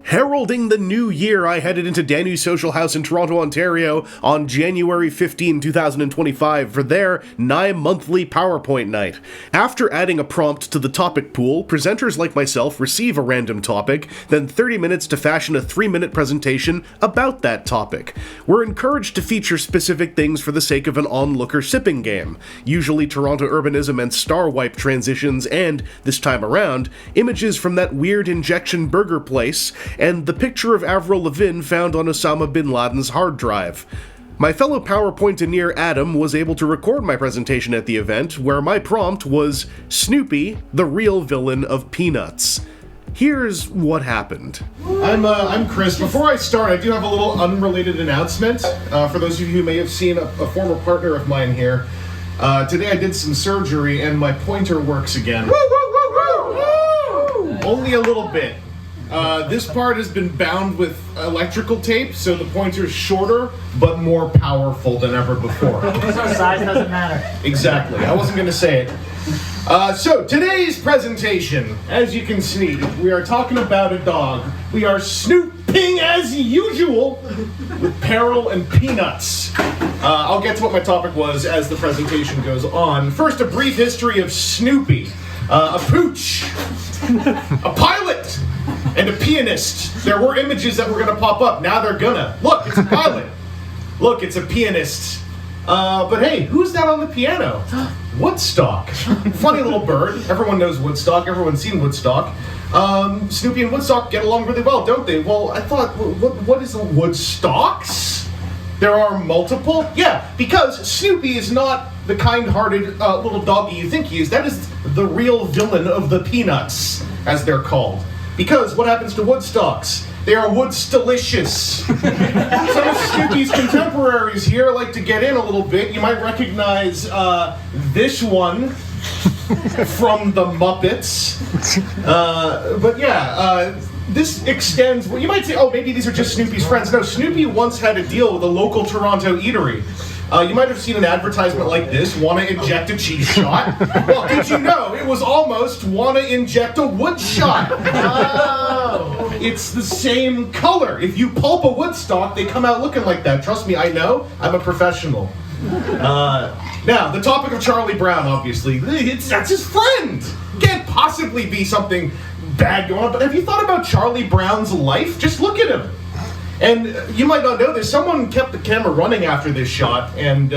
Heralding the new year, I headed into Danny's Social House in Toronto, Ontario on January 15, 2025 for their monthly PowerPoint night. After adding a prompt to the topic pool, presenters like myself receive a random topic, then 30 minutes to fashion a 3-minute presentation about that topic. We're encouraged to feature specific things for the sake of an onlooker sipping game, usually Toronto urbanism and Star Wipe transitions and, this time around, images from that weird injection burger place, and the picture of Avril Lavigne found on Osama bin Laden's hard drive. My fellow PowerPointineer Adam was able to record my presentation at the event, where my prompt was Snoopy, the real villain of Peanuts. Here's what happened. I'm Chris. Before I start, I do have a little unrelated announcement. For those of you who may have seen a former partner of mine here, today I did some surgery and my pointer works again. Woo, woo, woo, woo! Only a little bit. This part has been bound with electrical tape, so the pointer's shorter, but more powerful than ever before. So size doesn't matter. Exactly. I wasn't going to say it. So, today's presentation, as you can see, we are talking about a dog. We are snooping as usual with Peril and Peanuts. I'll get to what my topic was as the presentation goes on. First, a brief history of Snoopy. A pooch, a pilot, and a pianist. There were images that were going to pop up. Now they're gonna. Look, it's a pilot. Look, it's a pianist. But hey, who's that on the piano? Woodstock. Funny little bird. Everyone knows Woodstock. Everyone's seen Woodstock. Snoopy and Woodstock get along really well, don't they? Well, I thought, what is a Woodstocks? There are multiple? Yeah, because Snoopy is not the kind-hearted little doggy you think he is. That is the real villain of the Peanuts, as they're called. Because what happens to Woodstocks? They are Woodsdelicious. Some of Snoopy's contemporaries here like to get in a little bit. You might recognize this one from the Muppets. But yeah, this extends, well, you might say, oh, maybe these are just Snoopy's friends. No, Snoopy once had a deal with a local Toronto eatery. You might have seen an advertisement like this, wanna inject a cheese shot? Well, did you know it was almost wanna inject a wood shot? Oh. It's the same color. If you pulp a Woodstock, they come out looking like that. Trust me, I know. I'm a professional. Now, the topic of Charlie Brown, obviously. That's his friend. Can't possibly be something bad going on. But have you thought about Charlie Brown's life? Just look at him. And you might not know this, someone kept the camera running after this shot, and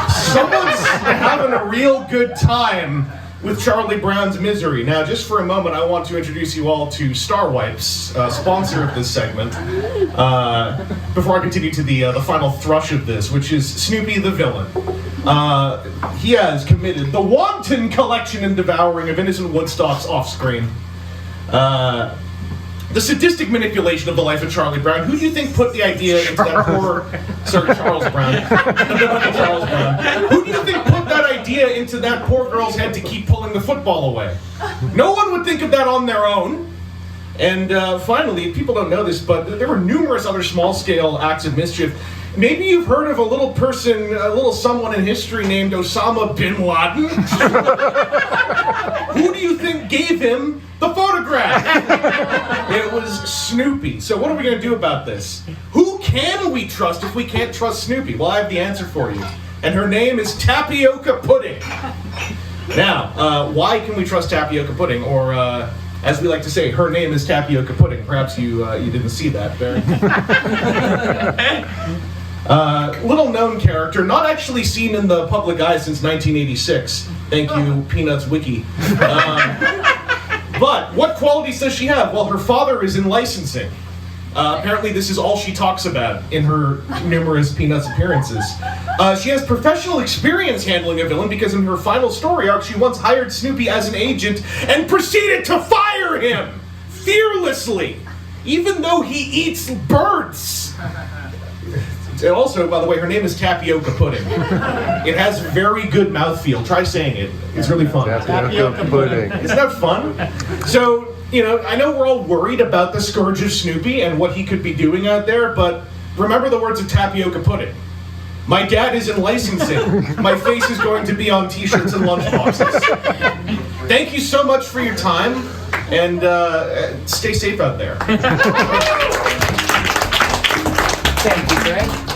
someone's having a real good time with Charlie Brown's misery. Now, just for a moment, I want to introduce you all to Star Wipes, sponsor of this segment, before I continue to the final thrush of this, which is Snoopy the villain. He has committed the wanton collection and devouring of innocent Woodstocks off-screen. The sadistic manipulation of the life of Charlie Brown. Who do you think put the idea into that poor... Sorry, Charles Brown. Charles Brown. Who do you think put that idea into that poor girl's head to keep pulling the football away? No one would think of that on their own. And finally, people don't know this, but there were numerous other small-scale acts of mischief. Maybe you've heard of a little person, a little someone in history named Osama bin Laden. Who do you think gave him the photograph? It was Snoopy. So what are we going to do about this? Who can we trust if we can't trust Snoopy? Well, I have the answer for you. And her name is Tapioca Pudding. Now, why can we trust Tapioca Pudding? Or, as we like to say, her name is Tapioca Pudding. Perhaps you didn't see that, Barry. Little known character, not actually seen in the public eye since 1986. Thank you, Peanuts Wiki. But what qualities does she have? Well, her father is in licensing. Apparently this is all she talks about in her numerous Peanuts appearances. She has professional experience handling a villain because in her final story arc, she once hired Snoopy as an agent and proceeded to fire him fearlessly, even though he eats birds. And also, by the way, her name is Tapioca Pudding. It has very good mouthfeel. Try saying it. It's really fun. Tapioca Pudding. Isn't that fun? So, you know, I know we're all worried about the scourge of Snoopy and what he could be doing out there, but remember the words of Tapioca Pudding. My dad is in licensing. My face is going to be on t-shirts and lunchboxes. Thank you so much for your time. And stay safe out there. Thank you, Greg.